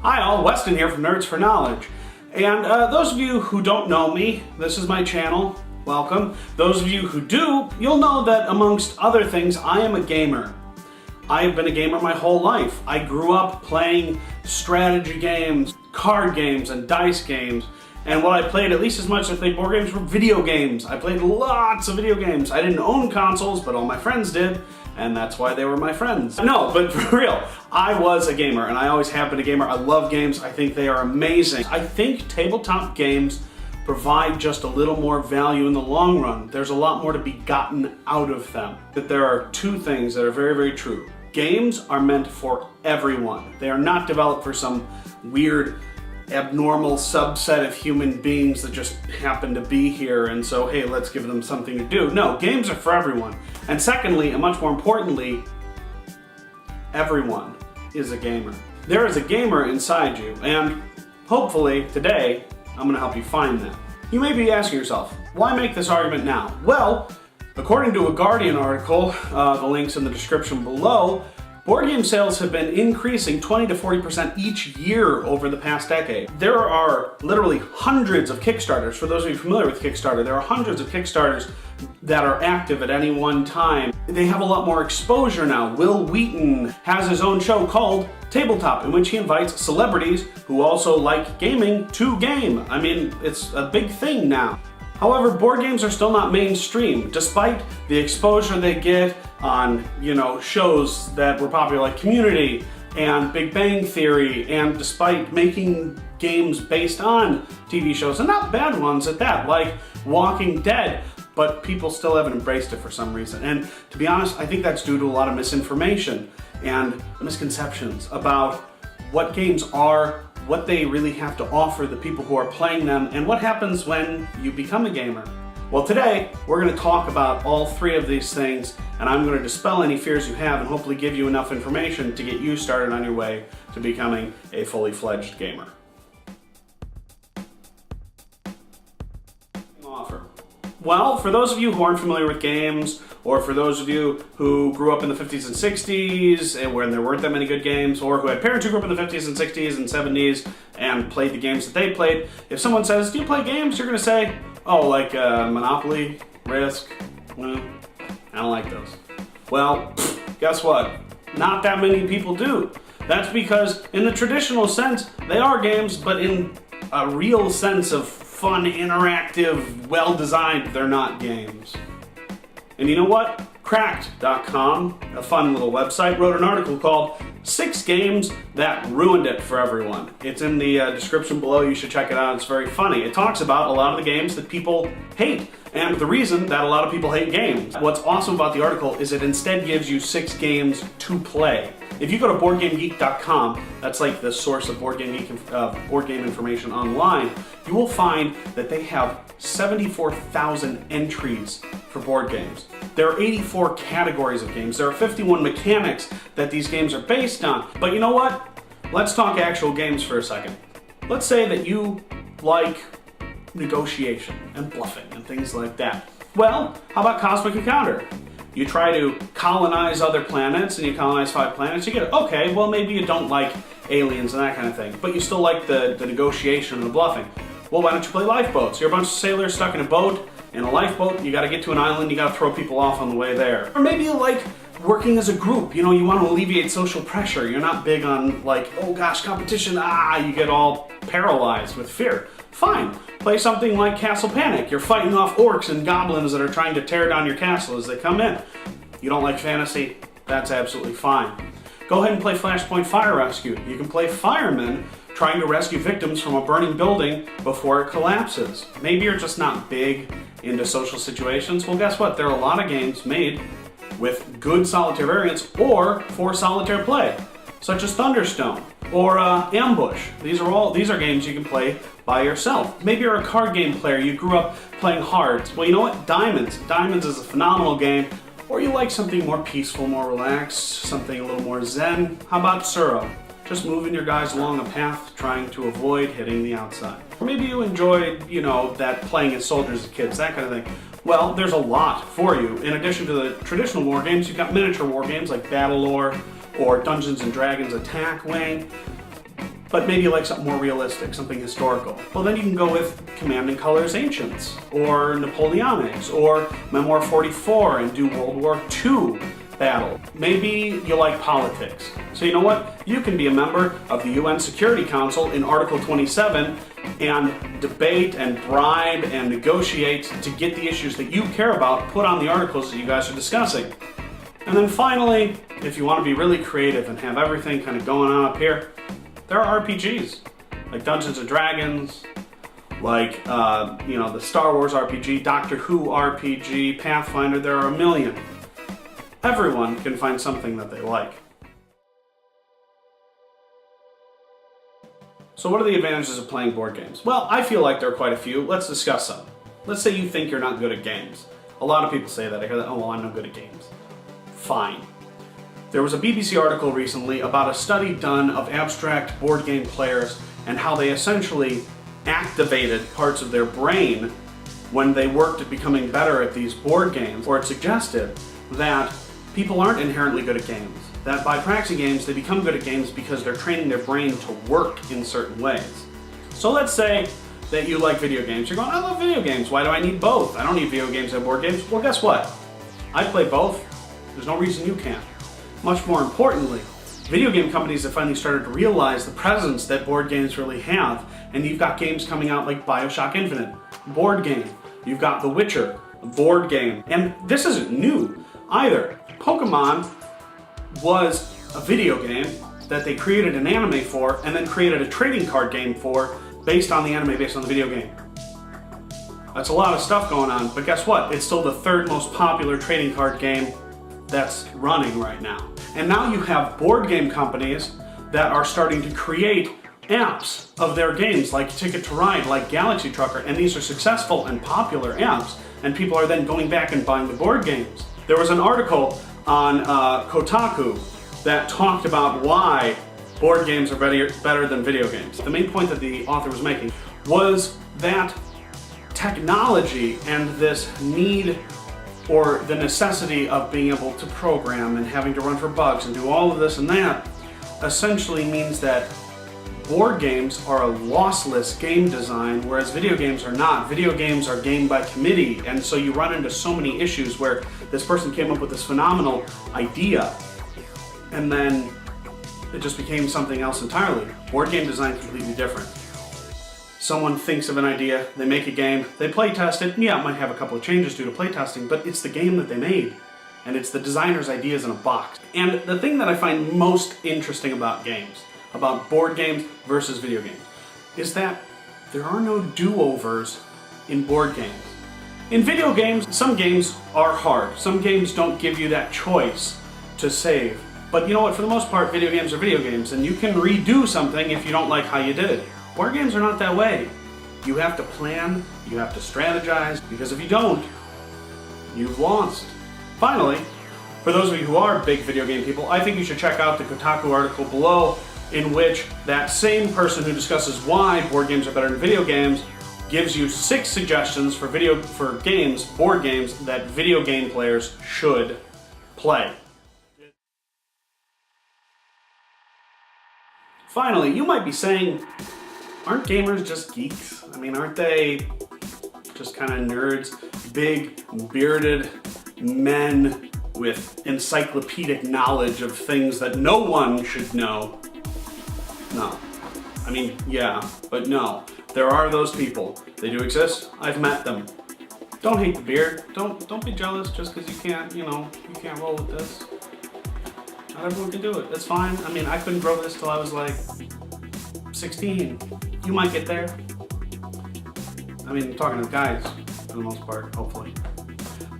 Hi all, Weston here from Nerds for Knowledge. And those of you who don't know me, this is my channel. Welcome. Those of you who do, you'll know that amongst other things, I am a gamer. I have been a gamer my whole life. I grew up playing strategy games, card games, and dice games. And what I played, at least as much as I played board games, were video games. I played lots of video games. I didn't own consoles, but all my friends did, and that's why they were my friends. No, but for real, I was a gamer, and I always have been a gamer. I love games. I think they are amazing. I think tabletop games provide just a little more value in the long run. There's a lot more to be gotten out of them. That there are two things that are very, very true. Games are meant for everyone. They are not developed for some weird, abnormal subset of human beings that just happen to be here and so, hey, let's give them something to do. No, games are for everyone. And secondly, and much more importantly, everyone is a gamer. There is a gamer inside you, and hopefully today I'm gonna help you find that. You may be asking yourself, why make this argument now? Well, according to a Guardian article, the link's in the description below, board game sales have been increasing 20 to 40% each year over the past decade. There are literally hundreds of Kickstarters. For those of you familiar with Kickstarter, there are hundreds of Kickstarters that are active at any one time. They have a lot more exposure now. Wil Wheaton has his own show called Tabletop, in which he invites celebrities who also like gaming to game. I mean, it's a big thing now. However, board games are still not mainstream, despite the exposure they get on, shows that were popular like Community and Big Bang Theory, and despite making games based on TV shows, and not bad ones at that, like Walking Dead, but people still haven't embraced it for some reason. And to be honest, I think that's due to a lot of misinformation and misconceptions about what games are, what they really have to offer the people who are playing them, and what happens when you become a gamer. Well, today we're going to talk about all three of these things, and I'm going to dispel any fears you have and hopefully give you enough information to get you started on your way to becoming a fully fledged gamer. Well, for those of you who aren't familiar with games, or for those of you who grew up in the 50s and 60s and when there weren't that many good games, or who had parents who grew up in the 50s and 60s and 70s and played the games that they played, if someone says, do you play games? You're going to say, oh, like Monopoly, Risk, I don't like those. Well, guess what? Not that many people do. That's because in the traditional sense, they are games, but in a real sense of fun, interactive, well-designed, they're not games. And you know what? Cracked.com, a fun little website, wrote an article called 6 Games That Ruined It for Everyone. It's in the description below. You should check it out. It's very funny. It talks about a lot of the games that people hate and the reason that a lot of people hate games. What's awesome about the article is it instead gives you 6 games to play. If you go to BoardGameGeek.com, that's like the source of board game information online, you will find that they have 74,000 entries for board games. There are 84 categories of games. There are 51 mechanics that these games are based on. But you know what? Let's talk actual games for a second. Let's say that you like negotiation and bluffing and things like that. Well, how about Cosmic Encounter? You try to colonize other planets and you colonize 5 planets, you get it. Okay, well maybe you don't like aliens and that kind of thing, but you still like the negotiation and the bluffing. Well, why don't you play lifeboats? You're a bunch of sailors stuck in a boat, in a lifeboat, you gotta get to an island, you gotta throw people off on the way there. Or maybe you like working as a group, you want to alleviate social pressure. You're not big on like, oh gosh, competition, you get all paralyzed with fear. Fine, play something like Castle Panic. You're fighting off orcs and goblins that are trying to tear down your castle as they come in. You don't like fantasy? That's absolutely fine. Go ahead and play Flashpoint Fire Rescue. You can play firemen trying to rescue victims from a burning building before it collapses. Maybe you're just not big into social situations. Well, guess what? There are a lot of games made with good solitaire variants or for solitaire play, such as Thunderstone or Ambush. These are games you can play by yourself. Maybe you're a card game player, you grew up playing Hearts. Well, you know what? Diamonds is a phenomenal game. Or you like something more peaceful, more relaxed, something a little more zen. How about Tsuro? Just moving your guys along a path, trying to avoid hitting the outside. Or maybe you enjoyed, that playing as soldiers as kids, that kind of thing. Well, there's a lot for you. In addition to the traditional war games, you've got miniature war games like Battlelore or Dungeons & Dragons Attack Wing. but maybe you like something more realistic, something historical. Well, then you can go with Command and Colors Ancients, or Napoleonics, or Memoir 44 and do World War II battle. Maybe you like politics. So you know what? You can be a member of the UN Security Council in Article 27 and debate and bribe and negotiate to get the issues that you care about put on the articles that you guys are discussing. And then finally, if you want to be really creative and have everything kind of going on up here, there are RPGs, like Dungeons & Dragons, like, the Star Wars RPG, Doctor Who RPG, Pathfinder. There are a million. Everyone can find something that they like. So what are the advantages of playing board games? Well, I feel like there are quite a few. Let's discuss some. Let's say you think you're not good at games. A lot of people say that. I hear that, oh, well, I'm not good at games. Fine. There was a BBC article recently about a study done of abstract board game players and how they essentially activated parts of their brain when they worked at becoming better at these board games, or it suggested that people aren't inherently good at games. That by practicing games, they become good at games because they're training their brain to work in certain ways. So let's say that you like video games. You're going, I love video games. Why do I need both? I don't need video games and board games. Well, guess what? I play both. There's no reason you can't. Much more importantly, video game companies have finally started to realize the presence that board games really have. And you've got games coming out like BioShock Infinite, board game. You've got The Witcher, board game. And this isn't new either. Pokemon was a video game that they created an anime for and then created a trading card game for based on the anime, based on the video game. That's a lot of stuff going on, but guess what? It's still the third most popular trading card game that's running right now. And now you have board game companies that are starting to create apps of their games, like Ticket to Ride, like Galaxy Trucker, and these are successful and popular apps, and people are then going back and buying the board games. There was an article on Kotaku that talked about why board games are better than video games. The main point that the author was making was that technology and this need or the necessity of being able to program and having to run for bugs and do all of this and that essentially means that board games are a lossless game design, whereas video games are not. Video games are game by committee, and so you run into so many issues where this person came up with this phenomenal idea, and then it just became something else entirely. Board game design is completely different. Someone thinks of an idea, they make a game, they play test it, yeah, it might have a couple of changes due to play testing, but it's the game that they made, and it's the designer's ideas in a box. And the thing that I find most interesting about games, about board games versus video games, is that there are no do-overs in board games. In video games, some games are hard. Some games don't give you that choice to save. But you know what, for the most part, video games are video games, and you can redo something if you don't like how you did it. Board games are not that way. You have to plan, you have to strategize, because if you don't, you've lost. Finally, for those of you who are big video game people, I think you should check out the Kotaku article below, in which that same person who discusses why board games are better than video games gives you 6 suggestions for board games that video game players should play. Finally, you might be saying, aren't gamers just geeks? I mean, aren't they just kind of nerds? Big, bearded men with encyclopedic knowledge of things that no one should know? No. I mean, yeah, but no. There are those people. They do exist. I've met them. Don't hate the beard. Don't be jealous just because you can't roll with this. Not everyone can do it. That's fine. I mean, I couldn't grow this till I was like 16. You might get there. I mean, I'm talking to guys for the most part, hopefully.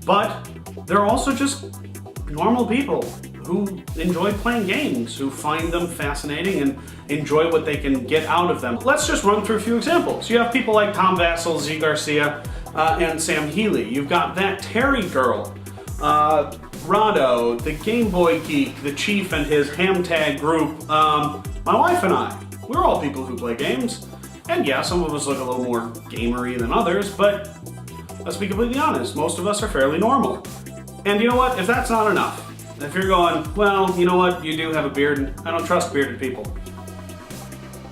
But there are also just normal people who enjoy playing games, who find them fascinating and enjoy what they can get out of them. Let's just run through a few examples. You have people like Tom Vassell, Z Garcia, and Sam Healey. You've got that Terry girl, Rado, the Game Boy Geek, the Chief and his Hamtag group, my wife and I. We're all people who play games. And yeah, some of us look a little more gamery than others, but let's be completely honest, most of us are fairly normal. And you know what, if that's not enough, if you're going, well, you know what, you do have a beard, and I don't trust bearded people.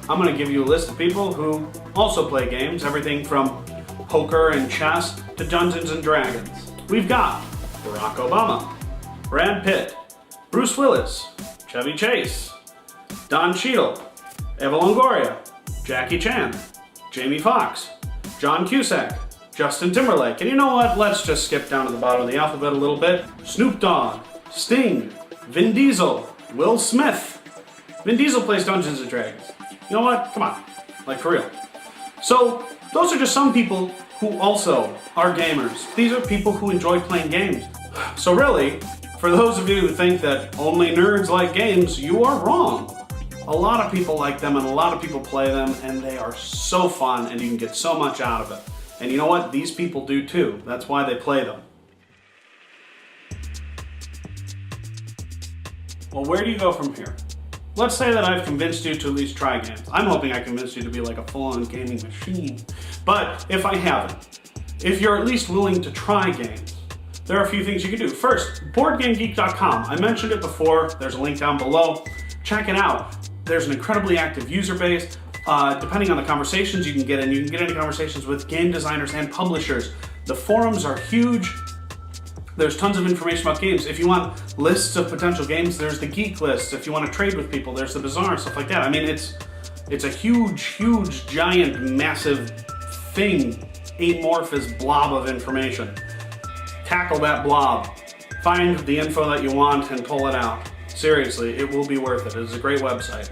I'm going to give you a list of people who also play games, everything from poker and chess to Dungeons and Dragons. We've got Barack Obama, Brad Pitt, Bruce Willis, Chevy Chase, Don Cheadle, Eva Longoria, Jackie Chan, Jamie Foxx, John Cusack, Justin Timberlake, and you know what? Let's just skip down to the bottom of the alphabet a little bit. Snoop Dogg, Sting, Vin Diesel, Will Smith. Vin Diesel plays Dungeons and Dragons. You know what? Come on. Like, for real. So, those are just some people who also are gamers. These are people who enjoy playing games. So really, for those of you who think that only nerds like games, you are wrong. A lot of people like them and a lot of people play them, and they are so fun and you can get so much out of it. And you know what? These people do too. That's why they play them. Well, where do you go from here? Let's say that I've convinced you to at least try games. I'm hoping I convinced you to be like a full-on gaming machine. But if I haven't, if you're at least willing to try games, there are a few things you can do. First, BoardGameGeek.com. I mentioned it before. There's a link down below. Check it out. There's an incredibly active user base. Depending on the conversations you can get in, you can get into conversations with game designers and publishers. The forums are huge. There's tons of information about games. If you want lists of potential games, there's the geek list. If you want to trade with people, there's the bazaar, stuff like that. I mean, it's a huge, giant, massive thing, amorphous blob of information. Tackle that blob. Find the info that you want and pull it out. Seriously, it will be worth it. It's a great website.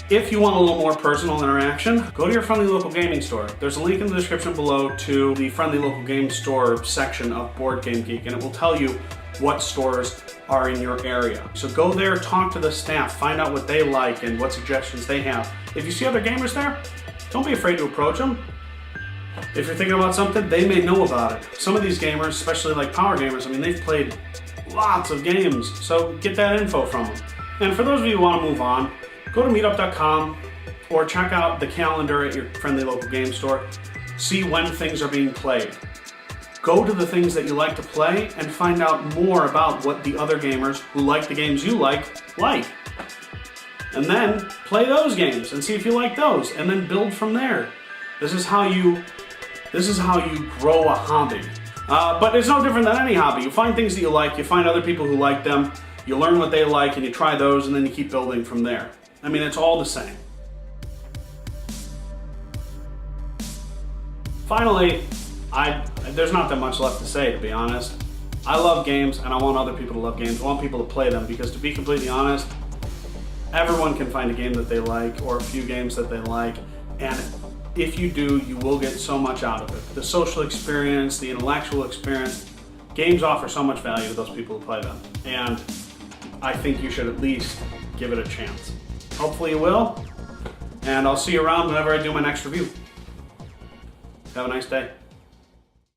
If you want a little more personal interaction, go to your friendly local gaming store. There's a link in the description below to the friendly local game store section of Board Game Geek, and it will tell you what stores are in your area. So go there, talk to the staff, find out what they like and what suggestions they have. If you see other gamers there, don't be afraid to approach them. If you're thinking about something, they may know about it. Some of these gamers, especially like power gamers, I mean, they've played lots of games, so get that info from them. And for those of you who want to move on, go to meetup.com or check out the calendar at your friendly local game store. See when things are being played. Go to the things that you like to play and find out more about what the other gamers who like the games you like. And then play those games and see if you like those, and then build from there. This is how you grow a hobby. But it's no different than any hobby. You find things that you like, you find other people who like them, you learn what they like, and you try those, and then you keep building from there. I mean, it's all the same. Finally, there's not that much left to say, to be honest. I love games, and I want other people to love games. I want people to play them, because to be completely honest, everyone can find a game that they like, or a few games that they like, and if you do, you will get so much out of it. The social experience, the intellectual experience, games offer so much value to those people who play them, and I think you should at least give it a chance. Hopefully you will, and I'll see you around whenever I do my next review. Have a nice day.